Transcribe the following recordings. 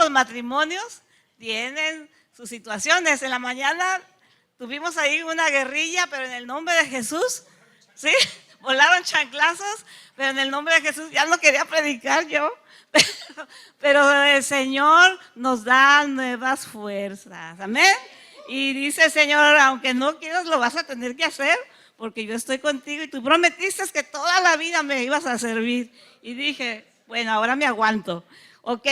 los matrimonios tienen sus situaciones. En la mañana tuvimos ahí una guerrilla, pero en el nombre de Jesús, ¿sí? Volaron chanclazos, pero en el nombre de Jesús ya no quería predicar yo. Pero el Señor nos da nuevas fuerzas, amén. Y dice el Señor, aunque no quieras, lo vas a tener que hacer, porque yo estoy contigo y tú prometiste que toda la vida me ibas a servir. Y dije, bueno, ahora me aguanto, ¿ok?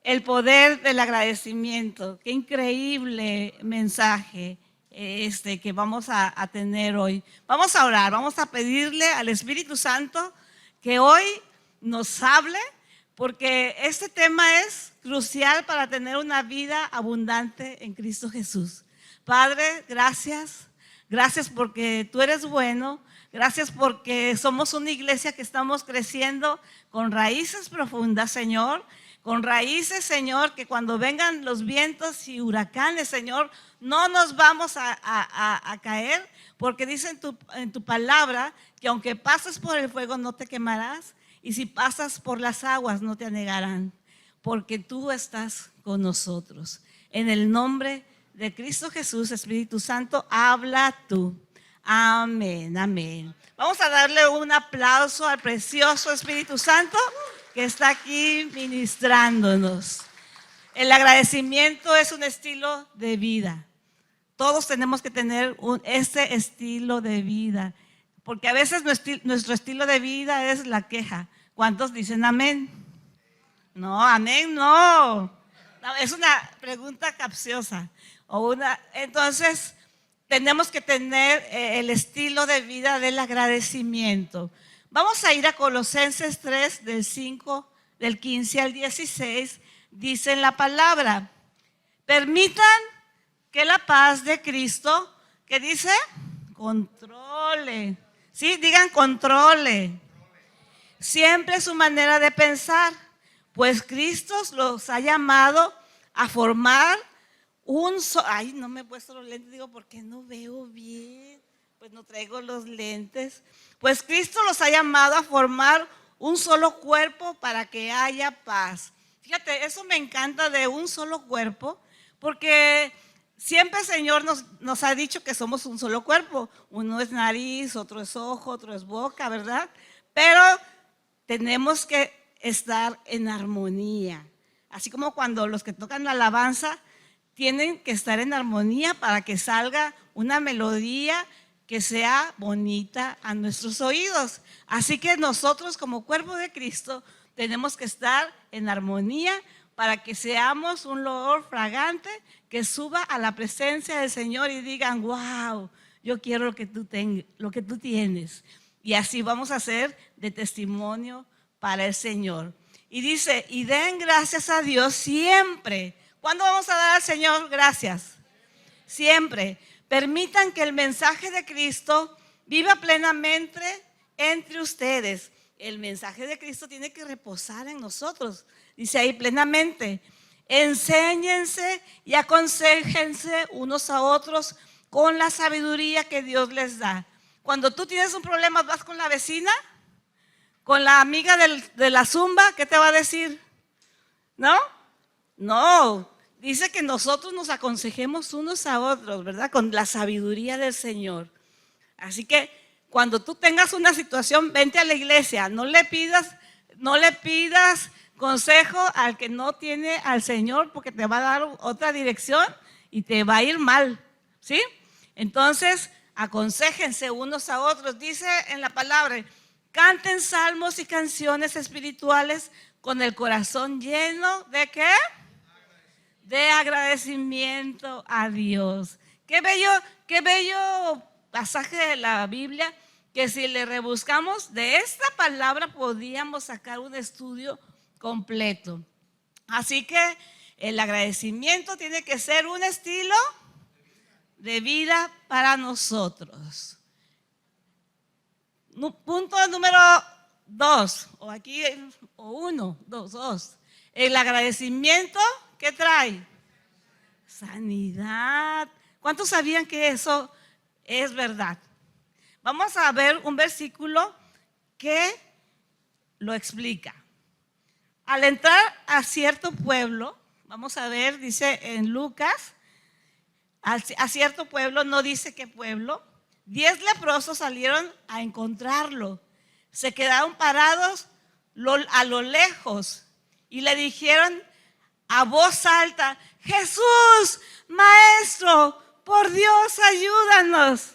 El poder del agradecimiento. Qué increíble mensaje que vamos a tener hoy. Vamos a orar, vamos a pedirle al Espíritu Santo que hoy nos hable, porque este tema es crucial para tener una vida abundante en Cristo Jesús. Padre, gracias. Gracias porque tú eres bueno. Gracias porque somos una iglesia que estamos creciendo con raíces profundas, Señor. Con raíces, Señor, que cuando vengan los vientos y huracanes, Señor, no nos vamos a caer, porque dice en tu palabra que aunque pases por el fuego no te quemarás, y si pasas por las aguas no te anegarán, porque tú estás con nosotros. En el nombre de Cristo Jesús, Espíritu Santo, habla tú. Amén, amén. Vamos a darle un aplauso al precioso Espíritu Santo que está aquí ministrándonos. El agradecimiento es un estilo de vida. Todos tenemos que tener este estilo de vida, porque a veces nuestro estilo de vida es la queja. ¿Cuántos dicen amén? No, amén no. Es una pregunta capciosa. Entonces, tenemos que tener el estilo de vida del agradecimiento. Vamos a ir a Colosenses 3, del 15 al 16, dice en la palabra: permitan que la paz de Cristo, ¿qué dice? Controle. Sí, digan controle. Siempre su manera de pensar, pues Cristo los ha llamado a formar ay, no me he puesto los lentes, digo, porque no veo bien, pues no traigo los lentes. Pues Cristo los ha llamado a formar un solo cuerpo para que haya paz. Fíjate, eso me encanta de un solo cuerpo, porque siempre el Señor nos ha dicho que somos un solo cuerpo. Uno es nariz, otro es ojo, otro es boca, ¿verdad? Pero tenemos que estar en armonía. Así como cuando los que tocan la alabanza tienen que estar en armonía para que salga una melodía que sea bonita a nuestros oídos. Así que nosotros como cuerpo de Cristo tenemos que estar en armonía para que seamos un olor fragante que suba a la presencia del Señor y digan, wow, yo quiero lo que tú tienes. Y así vamos a ser de testimonio para el Señor. Y dice, y den gracias a Dios siempre. ¿Cuándo vamos a dar al Señor gracias? Siempre. Permitan que el mensaje de Cristo viva plenamente entre ustedes. El mensaje de Cristo tiene que reposar en nosotros. Dice ahí plenamente. Enséñense y aconséjense unos a otros con la sabiduría que Dios les da. Cuando tú tienes un problema, vas con la vecina, con la amiga de la zumba, ¿qué te va a decir? ¿No? No, dice que nosotros nos aconsejemos unos a otros, ¿verdad? Con la sabiduría del Señor. Así que cuando tú tengas una situación, vente a la iglesia, no le pidas consejo al que no tiene al Señor, porque te va a dar otra dirección y te va a ir mal, ¿sí? Entonces, aconséjense unos a otros. Dice en la palabra, canten salmos y canciones espirituales con el corazón lleno ¿de qué? De agradecimiento a Dios. Qué bello pasaje de la Biblia, que si le rebuscamos de esta palabra podíamos sacar un estudio completo. Así que el agradecimiento tiene que ser un estilo de vida para nosotros. Punto número 2, o aquí, o 1, 2. El agradecimiento, ¿qué trae? Sanidad. ¿Cuántos sabían que eso es verdad? Vamos a ver un versículo que lo explica. Al entrar a cierto pueblo, Vamos a ver, dice en Lucas, a cierto pueblo, no dice qué pueblo, 10 leprosos salieron a encontrarlo. Se quedaron parados a lo lejos y le dijeron a voz alta: Jesús, Maestro, por Dios, ayúdanos.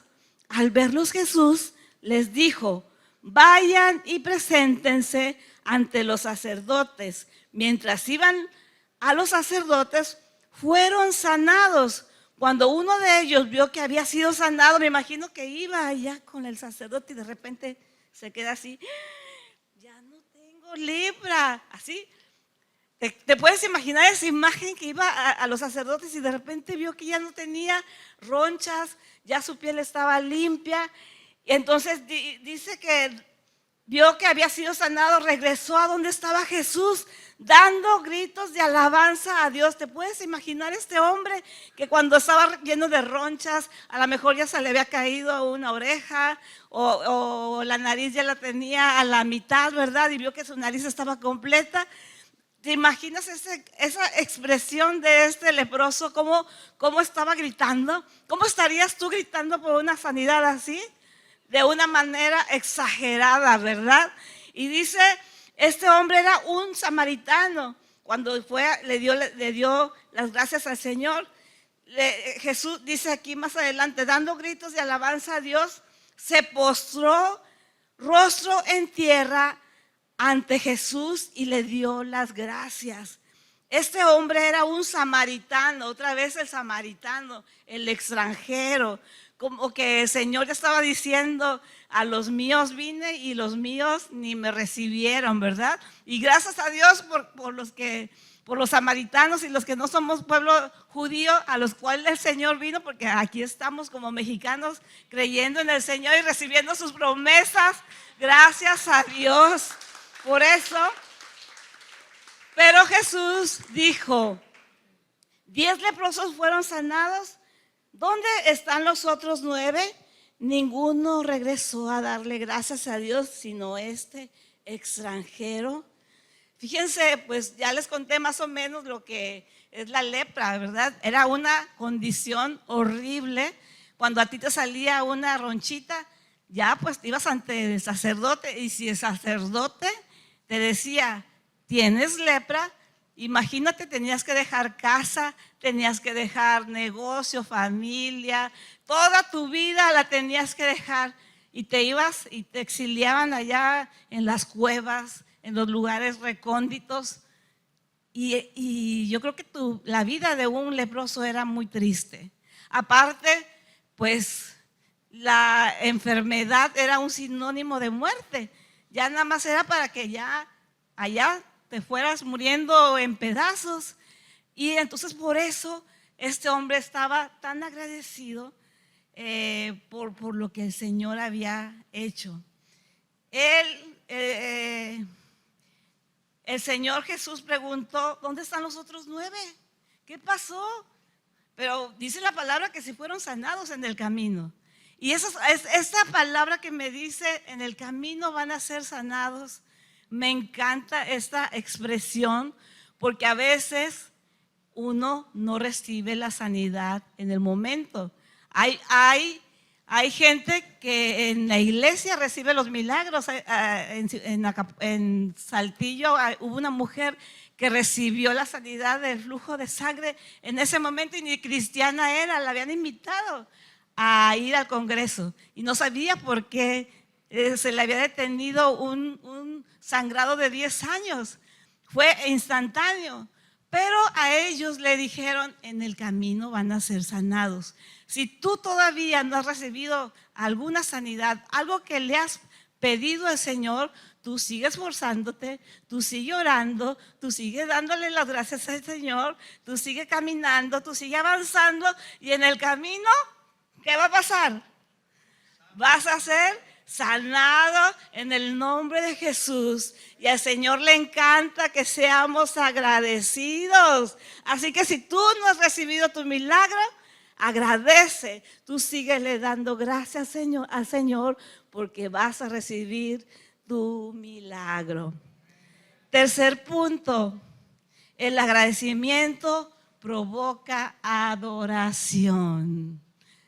Al verlos Jesús les dijo: vayan y preséntense ante los sacerdotes. Mientras iban a los sacerdotes, fueron sanados. Cuando uno de ellos vio que había sido sanado, me imagino que iba allá con el sacerdote y de repente se queda así: ya no tengo lepra. Así, ¿te puedes imaginar esa imagen que iba a los sacerdotes y de repente vio que ya no tenía ronchas, ya su piel estaba limpia? Y entonces dice que vio que había sido sanado, regresó a donde estaba Jesús, dando gritos de alabanza a Dios. ¿Te puedes imaginar este hombre que cuando estaba lleno de ronchas, a lo mejor ya se le había caído una oreja o la nariz ya la tenía a la mitad, ¿verdad? Y vio que su nariz estaba completa. ¿Te imaginas esa expresión de este leproso? ¿Cómo estaba gritando? ¿Cómo estarías tú gritando por una sanidad así? De una manera exagerada, ¿verdad? Y dice, este hombre era un samaritano. Cuando le dio las gracias al Señor, Jesús dice aquí más adelante, dando gritos de alabanza a Dios, se postró rostro en tierra ante Jesús y le dio las gracias. Este hombre era un samaritano, otra vez el samaritano, el extranjero. Como que el Señor ya estaba diciendo: a los míos vine y los míos ni me recibieron, ¿verdad? Y gracias a Dios por los samaritanos y los que no somos pueblo judío, a los cuales el Señor vino, porque aquí estamos como mexicanos creyendo en el Señor y recibiendo sus promesas. Gracias a Dios por eso. Pero Jesús dijo: 10 leprosos fueron sanados. ¿Dónde están los otros 9? Ninguno regresó a darle gracias a Dios, sino este extranjero. Fíjense, pues ya les conté más o menos lo que es la lepra, ¿verdad? Era una condición horrible. Cuando a ti te salía una ronchita, ya pues te ibas ante el sacerdote, y si el sacerdote te decía: tienes lepra, imagínate, tenías que dejar casa, tenías que dejar negocio, familia, toda tu vida la tenías que dejar, y te ibas y te exiliaban allá en las cuevas, en los lugares recónditos. Y yo creo que la vida de un leproso era muy triste. Aparte, pues la enfermedad era un sinónimo de muerte. Ya nada más era para que ya allá te fueras muriendo en pedazos. Y entonces por eso este hombre estaba tan agradecido por lo que el Señor había hecho. El Señor Jesús preguntó: ¿dónde están los otros 9? ¿Qué pasó? Pero dice la palabra que se fueron sanados en el camino. Y esa palabra que me dice: en el camino van a ser sanados. Me encanta esta expresión, porque a veces uno no recibe la sanidad en el momento. Hay gente que en la iglesia recibe los milagros. En Saltillo hubo una mujer que recibió la sanidad del flujo de sangre en ese momento, y ni cristiana era, la habían invitado a ir al congreso y no sabía por qué se le había detenido un sangrado de 10 años. Fue instantáneo. Pero a ellos le dijeron: en el camino van a ser sanados. Si tú todavía no has recibido alguna sanidad, algo que le has pedido al Señor, tú sigues esforzándote, tú sigues orando, tú sigues dándole las gracias al Señor, tú sigues caminando, tú sigues avanzando, y en el camino, ¿qué va a pasar? Vas a ser sanado en el nombre de Jesús. Y al Señor le encanta que seamos agradecidos. Así que si tú no has recibido tu milagro, agradece. Tú síguele dando gracias al Señor, porque vas a recibir tu milagro. Tercer punto: El agradecimiento provoca adoración.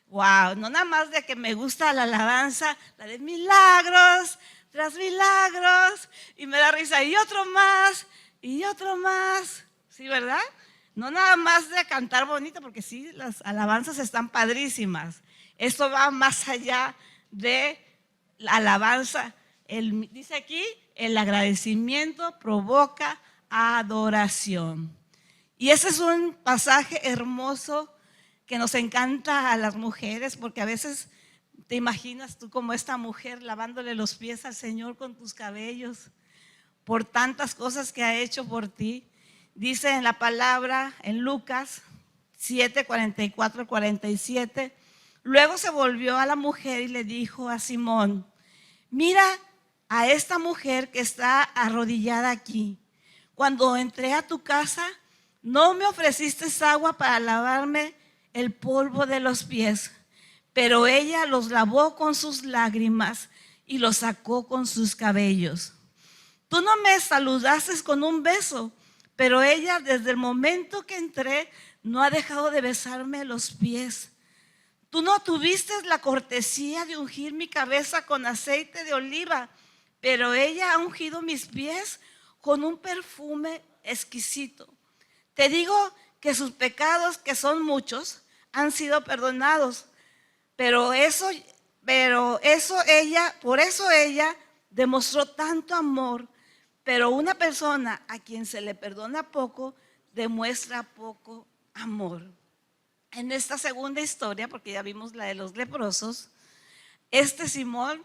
Wow, no nada más de que me gusta la alabanza, la de milagros tras milagros, y me da risa, y otro más, ¿sí, verdad? No nada más de cantar bonito, porque sí, las alabanzas están padrísimas. Esto va más allá de la alabanza. Dice aquí, el agradecimiento provoca adoración. Y ese es un pasaje hermoso que nos encanta a las mujeres, porque a veces te imaginas tú como esta mujer lavándole los pies al Señor con tus cabellos, por tantas cosas que ha hecho por ti. Dice en la palabra, en Lucas 7, 44, 47, luego se volvió a la mujer y le dijo a Simón, mira a esta mujer que está arrodillada aquí. Cuando entré a tu casa, no me ofreciste agua para lavarme el polvo de los pies, pero ella los lavó con sus lágrimas y los sacó con sus cabellos. Tú no me saludaste con un beso, pero ella desde el momento que entré no ha dejado de besarme los pies. Tú no tuviste la cortesía de ungir mi cabeza con aceite de oliva, pero ella ha ungido mis pies con un perfume exquisito. Te digo que sus pecados, que son muchos, han sido perdonados, por eso ella demostró tanto amor. Pero una persona a quien se le perdona poco, demuestra poco amor. En esta segunda historia, porque ya vimos la de los leprosos, Simón,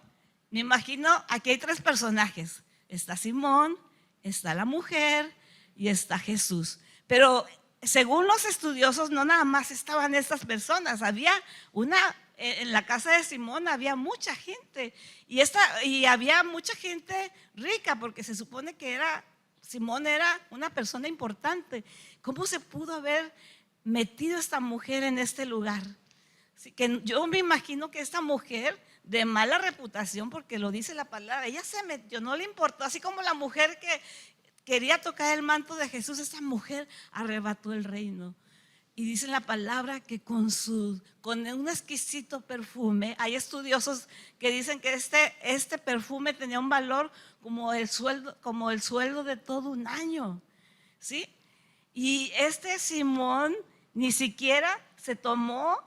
me imagino, aquí hay tres personajes. Está Simón, está la mujer y está Jesús. Pero según los estudiosos, no nada más estaban estas personas, en la casa de Simón había mucha gente y había mucha gente rica, porque se supone que Simón era una persona importante. ¿Cómo se pudo haber metido esta mujer en este lugar? Así que yo me imagino que esta mujer de mala reputación, porque lo dice la palabra, ella se metió, no le importó, así como la mujer que quería tocar el manto de Jesús, esta mujer arrebató el reino. Y dice la palabra que con un exquisito perfume, hay estudiosos que dicen que este perfume tenía un valor como el sueldo de todo un año, ¿sí? Y Simón ni siquiera se tomó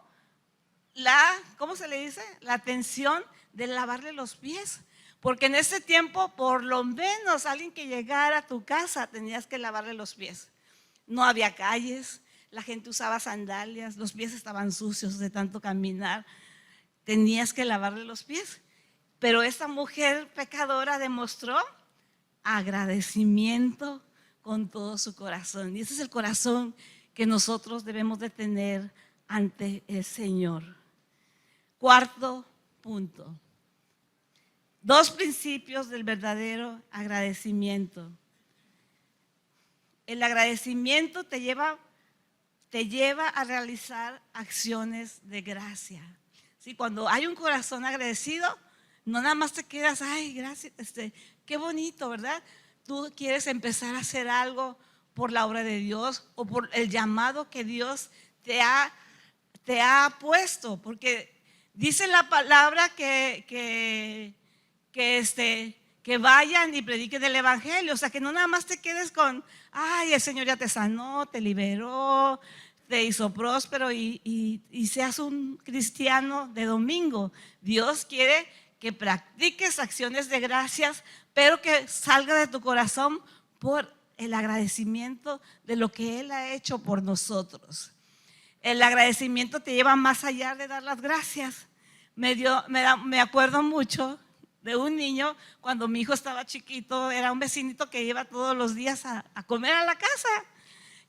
¿cómo se le dice? La atención de lavarle los pies. Porque en ese tiempo, por lo menos alguien que llegara a tu casa, tenías que lavarle los pies. No había calles, la gente usaba sandalias, los pies estaban sucios de tanto caminar. Tenías que lavarle los pies. Pero esta mujer pecadora demostró agradecimiento con todo su corazón. Y ese es el corazón que nosotros debemos de tener ante el Señor. Cuarto punto. 2 principios del verdadero agradecimiento. El agradecimiento te lleva a realizar acciones de gracia. ¿Sí? Cuando hay un corazón agradecido, no nada más te quedas, ay, gracias, qué bonito, ¿verdad? Tú quieres empezar a hacer algo por la obra de Dios o por el llamado que Dios te ha puesto, porque dice la palabra que vayan y prediquen el evangelio. O sea, que no nada más te quedes con, ay, el Señor ya te sanó, te liberó, te hizo próspero y seas un cristiano de domingo. Dios quiere que practiques acciones de gracias, pero que salga de tu corazón por el agradecimiento de lo que Él ha hecho por nosotros. El agradecimiento te lleva más allá de dar las gracias. Me acuerdo mucho de un niño, cuando mi hijo estaba chiquito, era un vecinito que iba todos los días a comer a la casa.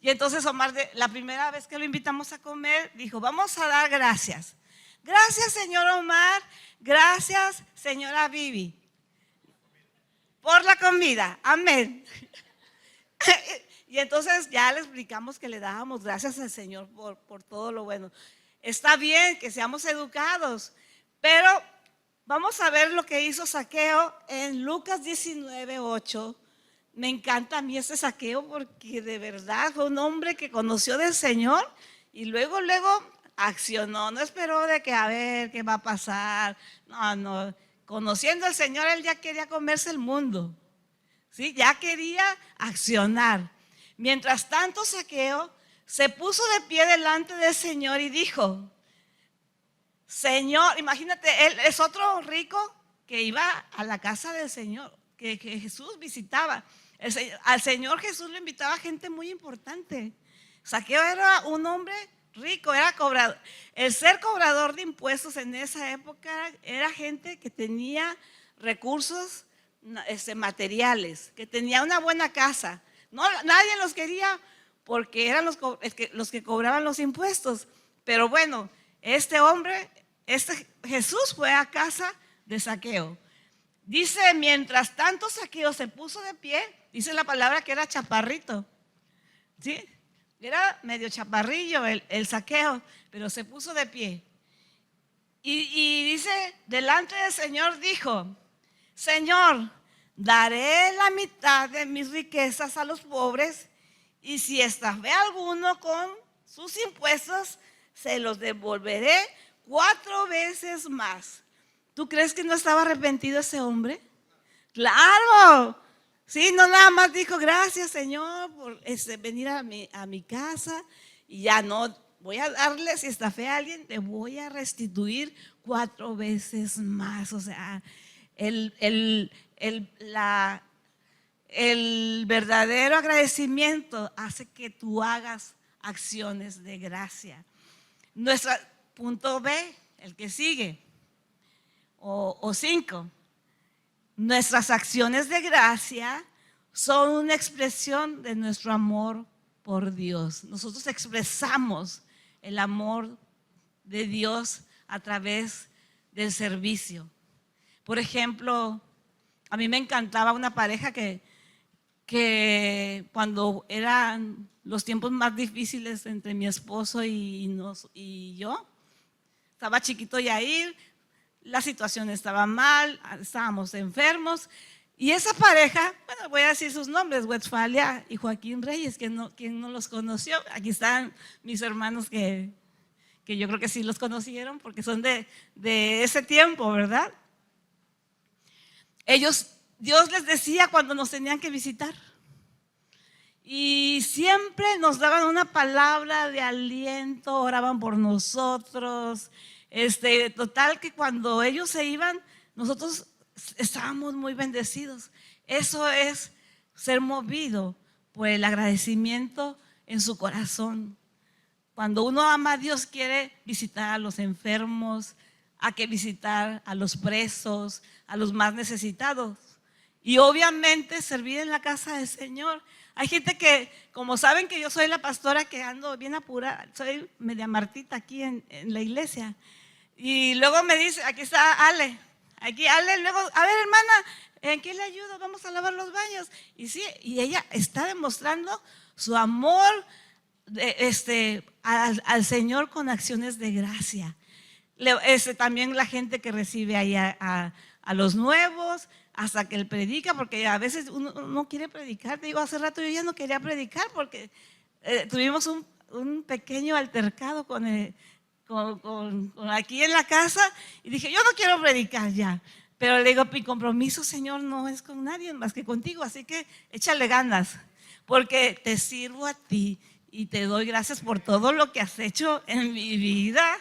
Y entonces Omar, la primera vez que lo invitamos a comer, dijo, vamos a dar gracias. Gracias, señor Omar. Gracias, señora Vivi, por la comida. Amén. Y entonces ya le explicamos que le dábamos gracias al Señor por todo lo bueno. Está bien que seamos educados, pero vamos a ver lo que hizo Zaqueo en Lucas 19:8. me encanta a mí este Zaqueo porque de verdad fue un hombre que conoció del Señor y luego accionó, no esperó de que a ver qué va a pasar. No, conociendo al Señor él ya quería comerse el mundo, ¿sí? Ya quería accionar. Mientras tanto Zaqueo se puso de pie delante del Señor y dijo: Señor, imagínate, él es otro rico que iba a la casa del Señor, que Jesús visitaba. Al Señor Jesús lo invitaba gente muy importante. Zaqueo era un hombre rico, era cobrador. El ser cobrador de impuestos en esa época era gente que tenía recursos materiales, que tenía una buena casa. No, nadie los quería porque eran los que cobraban los impuestos. Pero bueno, este hombre, Jesús fue a casa de Zaqueo. Dice, mientras tanto Zaqueo se puso de pie, dice la palabra que era chaparrito, ¿sí? Era medio chaparrillo el Zaqueo, pero se puso de pie. Y dice, delante del Señor dijo: Señor, daré la mitad de mis riquezas a los pobres, y si estafé a alguno con sus impuestos, se los devolveré 4 veces más. ¿Tú crees que no estaba arrepentido ese hombre? ¡Claro! Sí, no nada más dijo: gracias, Señor, por venir a mi casa, y ya no, voy a darle, si estafé a alguien, le voy a restituir 4 veces más. O sea, el verdadero agradecimiento hace que tú hagas acciones de gracia. Nuestro punto B, el que sigue, o 5. Nuestras acciones de gracia son una expresión de nuestro amor por Dios. Nosotros expresamos el amor de Dios a través del servicio. Por ejemplo, a mí me encantaba una pareja que cuando eran los tiempos más difíciles entre mi esposo y yo, estaba chiquito Yair, la situación estaba mal, estábamos enfermos, y esa pareja, bueno, voy a decir sus nombres, Westfalia y Joaquín Reyes, quien no los conoció. Aquí están mis hermanos que yo creo que sí los conocieron porque son de ese tiempo, ¿verdad? Dios les decía cuando nos tenían que visitar, y siempre nos daban una palabra de aliento, oraban por nosotros. Total que cuando ellos se iban, nosotros estábamos muy bendecidos. Eso es ser movido por el agradecimiento en su corazón. Cuando uno ama a Dios, quiere visitar a los enfermos, hay que visitar a los presos, a los más necesitados. Y obviamente servir en la casa del Señor. Hay gente que, como saben que yo soy la pastora que ando bien apurada, soy media Martita aquí en la iglesia. Y luego me dice, aquí está Ale, luego, a ver hermana, ¿en qué le ayudo? Vamos a lavar los baños. Y sí, y ella está demostrando su amor al Señor con acciones de gracia. También la gente que recibe ahí a los nuevos, hasta que él predica, porque a veces uno no quiere predicar. Te digo, hace rato yo ya no quería predicar porque tuvimos un pequeño altercado con aquí en la casa, y dije, yo no quiero predicar ya, pero le digo, mi compromiso, Señor, no es con nadie más que contigo, así que échale ganas, porque te sirvo a ti y te doy gracias por todo lo que has hecho en mi vida.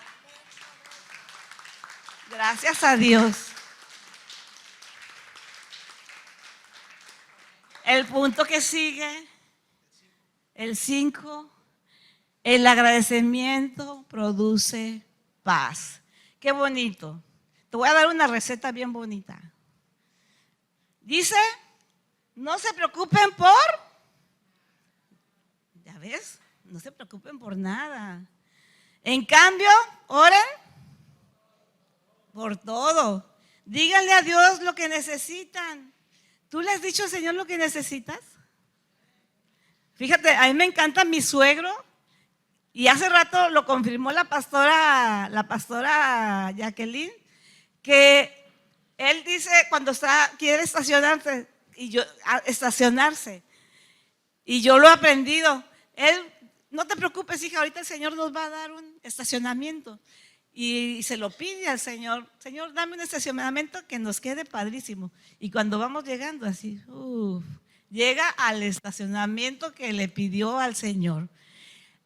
Gracias a Dios. El punto que sigue, el 5, el agradecimiento produce paz. Qué bonito. Te voy a dar una receta bien bonita. Dice, no se preocupen ya ves, no se preocupen por nada. En cambio, oren por todo. Díganle a Dios lo que necesitan. ¿Tú le has dicho al Señor lo que necesitas? Fíjate, a mí me encanta mi suegro, y hace rato lo confirmó la pastora Jacqueline, que él dice cuando quiere estacionarse, estacionarse. Y yo lo he aprendido. No te preocupes, hija, ahorita el Señor nos va a dar un estacionamiento. Y se lo pide al Señor: Señor, dame un estacionamiento que nos quede padrísimo. Y cuando vamos llegando así, llega al estacionamiento que le pidió al Señor.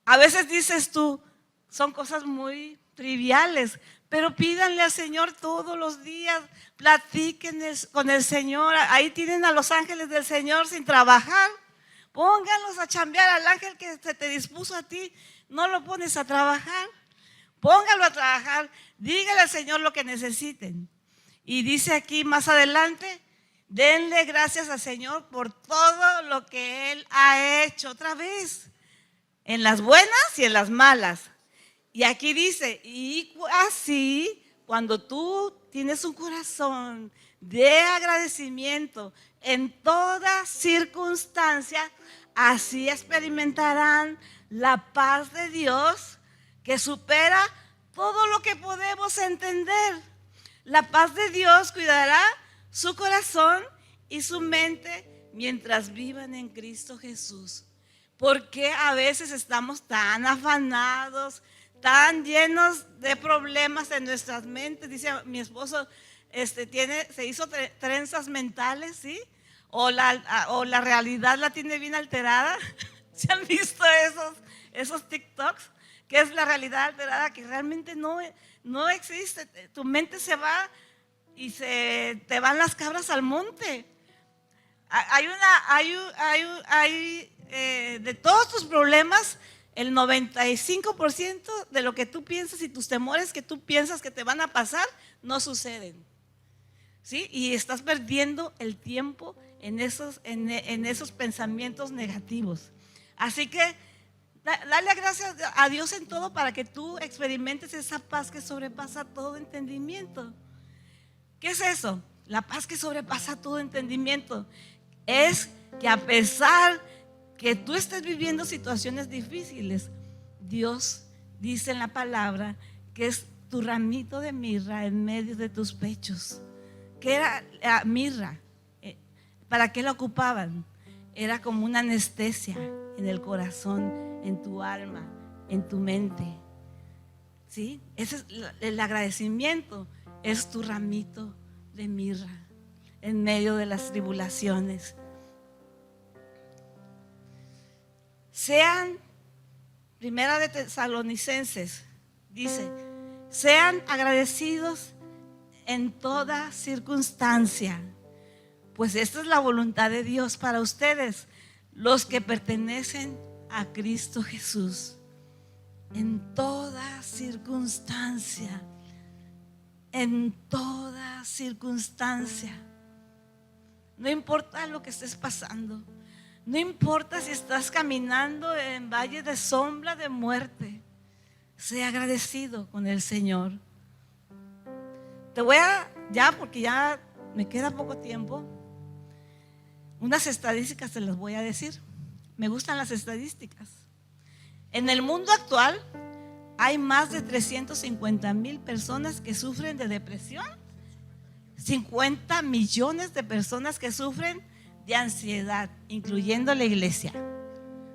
A veces dices tú, son cosas muy triviales, pero pídanle al Señor todos los días, platiquen con el Señor. Ahí tienen a los ángeles del Señor sin trabajar. Pónganlos a chambear. Al ángel que se te dispuso a ti, no lo pones a trabajar. Póngalo a trabajar. Dígale al Señor lo que necesiten. Y dice aquí más adelante: denle gracias al Señor por todo lo que Él ha hecho. Otra vez, en las buenas y en las malas. Y aquí dice: y así, cuando tú tienes un corazón de agradecimiento en toda circunstancia, así experimentarán la paz de Dios que supera todo lo que podemos entender. La paz de Dios cuidará su corazón y su mente mientras vivan en Cristo Jesús. Porque a veces estamos tan afanados, tan llenos de problemas en nuestras mentes? Dice mi esposo, se hizo trenzas mentales, ¿sí? O la realidad la tiene bien alterada. ¿Se han visto esos TikToks? Que es la realidad alterada, que realmente no existe. Tu mente se va y te van las cabras al monte. De todos tus problemas, el 95% de lo que tú piensas y tus temores que tú piensas que te van a pasar no suceden, ¿sí? Y estás perdiendo el tiempo en esos pensamientos negativos. Así que dale gracias a Dios en todo para que tú experimentes esa paz que sobrepasa todo entendimiento. ¿Qué es eso? La paz que sobrepasa todo entendimiento es que a pesar que tú estés viviendo situaciones difíciles, Dios dice en la palabra que es tu ramito de mirra en medio de tus pechos. ¿Qué era la mirra? ¿Para qué la ocupaban? Era como una anestesia en el corazón, en tu alma, en tu mente, ¿sí? Ese es el agradecimiento, es tu ramito de mirra en medio de las tribulaciones. Sean, Primera de Tesalonicenses dice: sean agradecidos en toda circunstancia, pues esta es la voluntad de Dios para ustedes, los que pertenecen a Cristo Jesús. En toda circunstancia, en toda circunstancia. No importa lo que estés pasando, no importa si estás caminando en valle de sombra de muerte, sea agradecido con el Señor. Te voy porque ya me queda poco tiempo, unas estadísticas te las voy a decir. Me gustan las estadísticas. En el mundo actual hay más de 350,000 personas que sufren de depresión, 50 millones de personas que sufren de ansiedad, incluyendo la iglesia,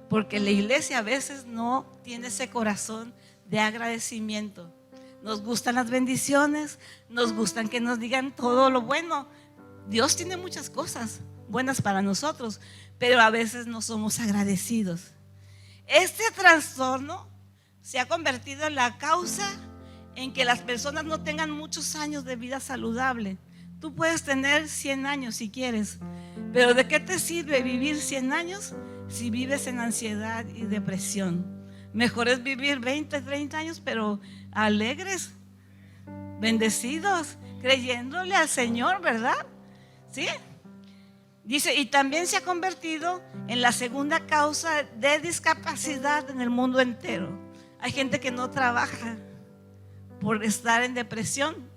porque la iglesia a veces no tiene ese corazón de agradecimiento. Nos gustan las bendiciones, nos gustan que nos digan todo lo bueno. Dios tiene muchas cosas buenas para nosotros, pero a veces no somos agradecidos. Este trastorno se ha convertido en la causa en que las personas no tengan muchos años de vida saludable. Tú puedes tener 100 años si quieres, pero ¿de qué te sirve vivir 100 años si vives en ansiedad y depresión? Mejor es vivir 20, 30 años, pero alegres, bendecidos, creyéndole al Señor, ¿verdad? ¿Sí? Dice, y también se ha convertido en la segunda causa de discapacidad en el mundo entero. Hay gente que no trabaja por estar en depresión.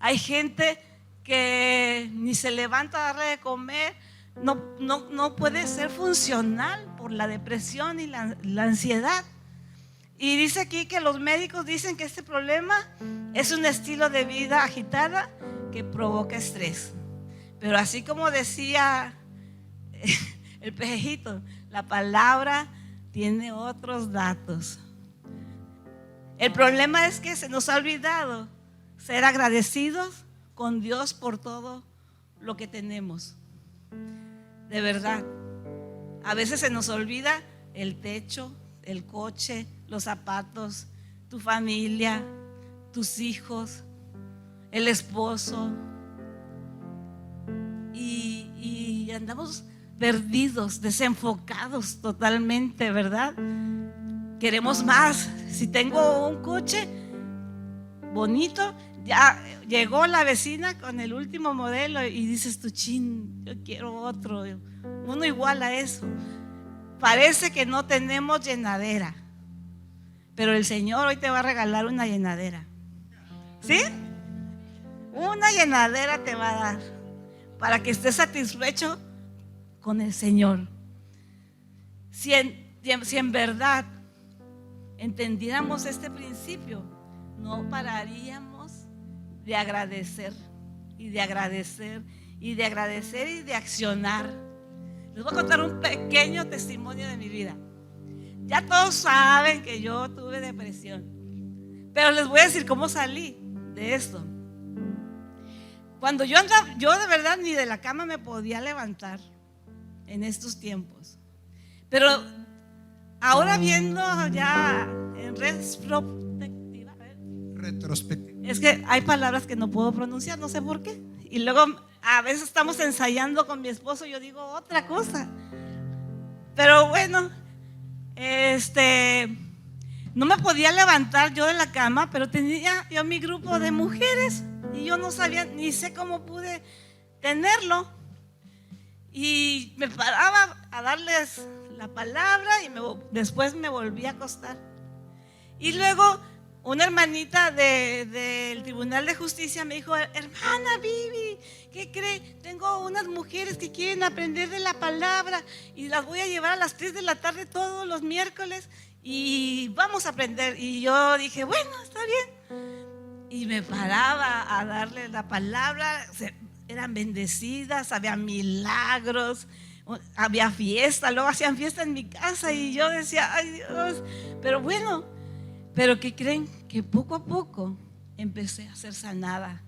Hay gente que ni se levanta a darle de comer, no puede ser funcional por la depresión y la ansiedad. Y dice aquí que los médicos dicen que este problema es un estilo de vida agitada que provoca estrés. Pero así como decía el pejito, la palabra tiene otros datos. El problema es que se nos ha olvidado ser agradecidos con Dios por todo lo que tenemos. De verdad. A veces se nos olvida el techo, el coche, los zapatos, tu familia, tus hijos, el esposo. Y andamos perdidos, desenfocados totalmente, ¿verdad? Queremos más. Si tengo un coche bonito, ya llegó la vecina con el último modelo y dices tú, chin, yo quiero otro, uno igual a eso. Parece que no tenemos llenadera, pero el Señor hoy te va a regalar una llenadera. ¿Sí? Una llenadera te va a dar para que estés satisfecho con el Señor. Si en verdad entendiéramos este principio, no pararíamos de agradecer y de agradecer y de agradecer y de accionar. Les voy a contar un pequeño testimonio de mi vida. Ya todos saben que yo tuve depresión, pero les voy a decir cómo salí de esto. Cuando yo de verdad ni de la cama me podía levantar en estos tiempos. Pero ahora viendo ya en retrospectiva, es que hay palabras que no puedo pronunciar, no sé por qué. Y luego a veces estamos ensayando con mi esposo y yo digo otra cosa. Pero bueno, no me podía levantar yo de la cama, pero tenía yo mi grupo de mujeres y yo no sabía, ni sé cómo pude tenerlo. Y me paraba a darles la palabra y después me volví a acostar. Y luego una hermanita del Tribunal de Justicia me dijo, hermana Vivi, ¿qué cree? Tengo unas mujeres que quieren aprender de la palabra y las voy a llevar a las 3 de la tarde todos los miércoles y vamos a aprender. Y yo dije, bueno, está bien. Y me paraba a darle la palabra, eran bendecidas, había milagros, había fiesta, luego hacían fiesta en mi casa y yo decía, ay Dios, pero bueno, pero ¿qué creen? Que poco a poco empecé a ser sanada,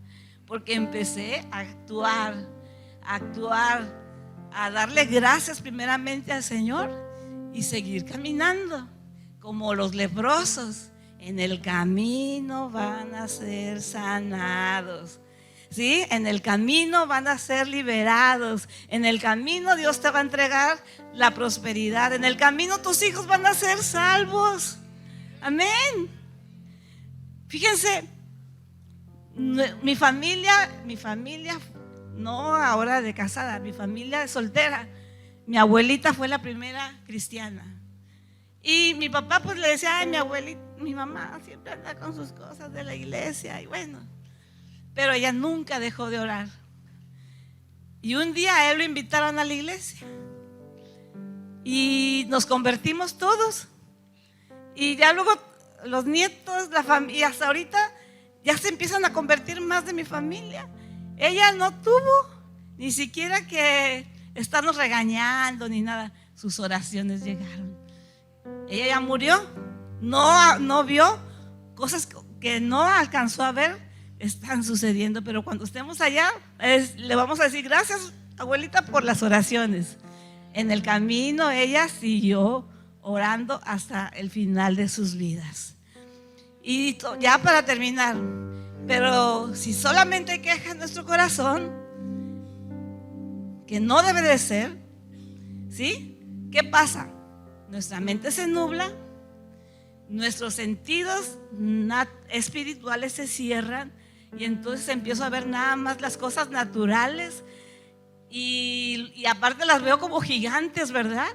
porque empecé a actuar, a darle gracias primeramente al Señor y seguir caminando como los leprosos. En el camino van a ser sanados. ¿Sí? En el camino van a ser liberados. En el camino Dios te va a entregar la prosperidad. En el camino tus hijos van a ser salvos. Amén. Fíjense, mi familia, no ahora de casada, mi familia de soltera. Mi abuelita fue la primera cristiana. Y mi papá pues le decía, ay, mi abuelita, mi mamá siempre anda con sus cosas de la iglesia. Y bueno, pero ella nunca dejó de orar. Y un día a él lo invitaron a la iglesia y nos convertimos todos. Y ya luego los nietos, la familia, hasta ahorita ya se empiezan a convertir más de mi familia. Ella no tuvo ni siquiera que estarnos regañando ni nada. Sus oraciones llegaron. Ella ya murió, no vio cosas que no alcanzó a ver. Están sucediendo, pero cuando estemos allá le vamos a decir gracias, abuelita, por las oraciones. En el camino ella siguió orando hasta el final de sus vidas. Y ya para terminar, pero si solamente queja en nuestro corazón, que no debe de ser, ¿sí? ¿Qué pasa? Nuestra mente se nubla, nuestros sentidos espirituales se cierran. Y entonces empiezo a ver nada más las cosas naturales y aparte las veo como gigantes, ¿verdad?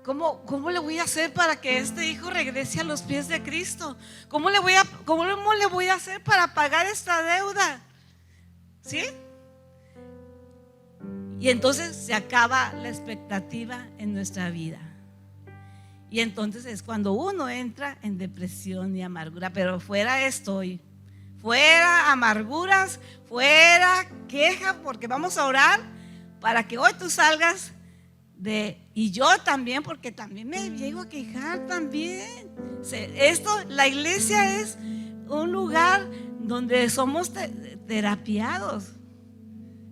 ¿Cómo le voy a hacer para que este hijo regrese a los pies de Cristo? ¿Cómo le voy a hacer para pagar esta deuda? ¿Sí? Y entonces se acaba la expectativa en nuestra vida. Y entonces es cuando uno entra en depresión y amargura, pero fuera estoy. fuera amarguras, fuera queja, porque vamos a orar para que hoy tú salgas y yo también, porque también me llego a quejar también. La iglesia es un lugar donde somos terapiados,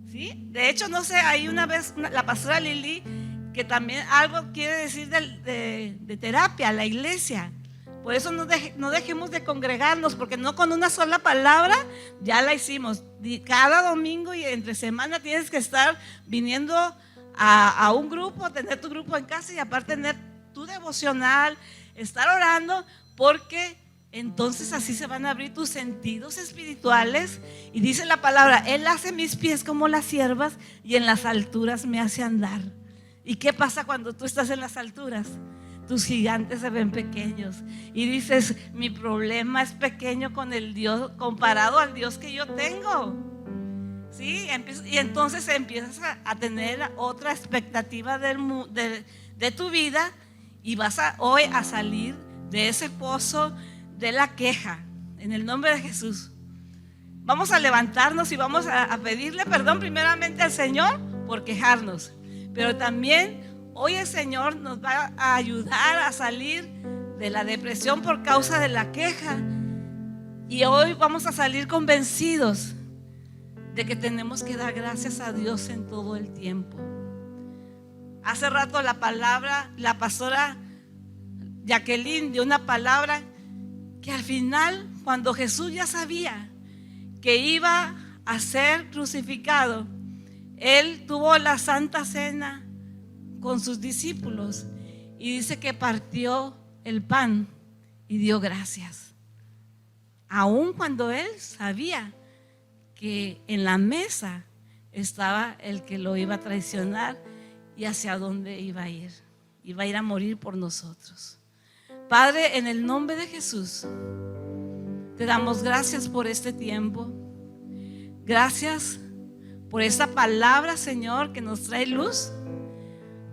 ¿sí? De hecho, no sé, hay una vez la pastora Lili, que también algo quiere decir de terapia, la iglesia. Por eso no dejemos de congregarnos, porque no con una sola palabra ya la hicimos. Cada domingo y entre semana tienes que estar viniendo a un grupo, tener tu grupo en casa y aparte tener tu devocional, estar orando, porque entonces así se van a abrir tus sentidos espirituales. Y dice la palabra: Él hace mis pies como las ciervas y en las alturas me hace andar. ¿Y qué pasa cuando tú estás en las alturas? Tus gigantes se ven pequeños y dices: mi problema es pequeño con el Dios, comparado al Dios que yo tengo. ¿Sí? Y entonces empiezas a tener otra expectativa de tu vida, y vas hoy a salir de ese pozo de la queja, en el nombre de Jesús. Vamos a levantarnos y vamos a pedirle perdón primeramente al Señor por quejarnos, pero también hoy el Señor nos va a ayudar a salir de la depresión por causa de la queja, y hoy vamos a salir convencidos de que tenemos que dar gracias a Dios en todo el tiempo. Hace rato la pastora Jacqueline dio una palabra que al final, cuando Jesús ya sabía que iba a ser crucificado, Él tuvo la Santa Cena con sus discípulos y dice que partió el pan y dio gracias, aun cuando Él sabía que en la mesa estaba el que lo iba a traicionar y hacia dónde iba a ir. Iba a ir a morir por nosotros. Padre, en el nombre de Jesús, te damos gracias por este tiempo. Gracias por esta palabra, Señor, que nos trae luz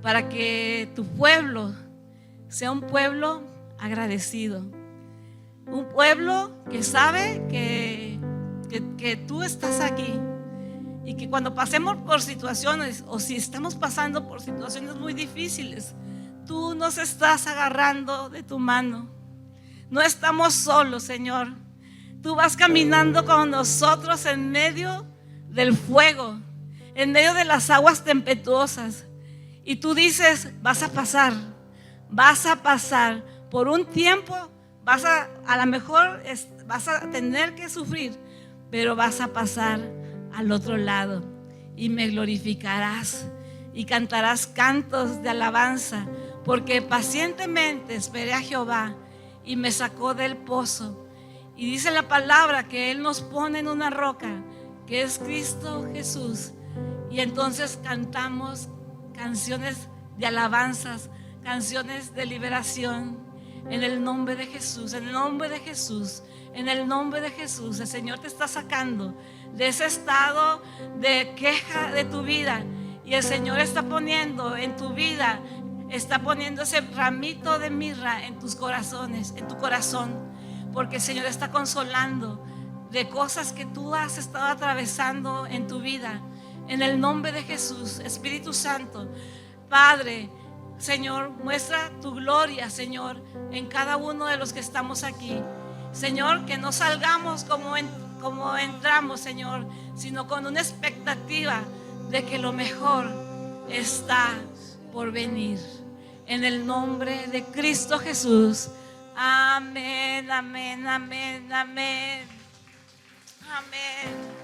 para que tu pueblo sea un pueblo agradecido, un pueblo que sabe que tú estás aquí, y que cuando pasemos por situaciones, o si estamos pasando por situaciones muy difíciles, tú nos estás agarrando de tu mano. No estamos solos, Señor. Tú vas caminando con nosotros en medio del fuego, en medio de las aguas tempestuosas, y tú dices: vas a pasar por un tiempo, a lo mejor vas a tener que sufrir, pero vas a pasar al otro lado y me glorificarás y cantarás cantos de alabanza, porque pacientemente esperé a Jehová y me sacó del pozo. Y dice la palabra que Él nos pone en una roca, que es Cristo Jesús, y entonces cantamos canciones de alabanzas, canciones de liberación. En el nombre de Jesús, en el nombre de Jesús, en el nombre de Jesús, el Señor te está sacando de ese estado de queja de tu vida, y el Señor está poniendo en tu vida, está poniendo ese ramito de mirra en tus corazones, en tu corazón, porque el Señor está consolando de cosas que tú has estado atravesando en tu vida. En el nombre de Jesús, Espíritu Santo, Padre, Señor, muestra tu gloria, Señor, en cada uno de los que estamos aquí. Señor, que no salgamos como entramos, Señor, sino con una expectativa de que lo mejor está por venir. En el nombre de Cristo Jesús. Amén, amén, amén, amén. Amén.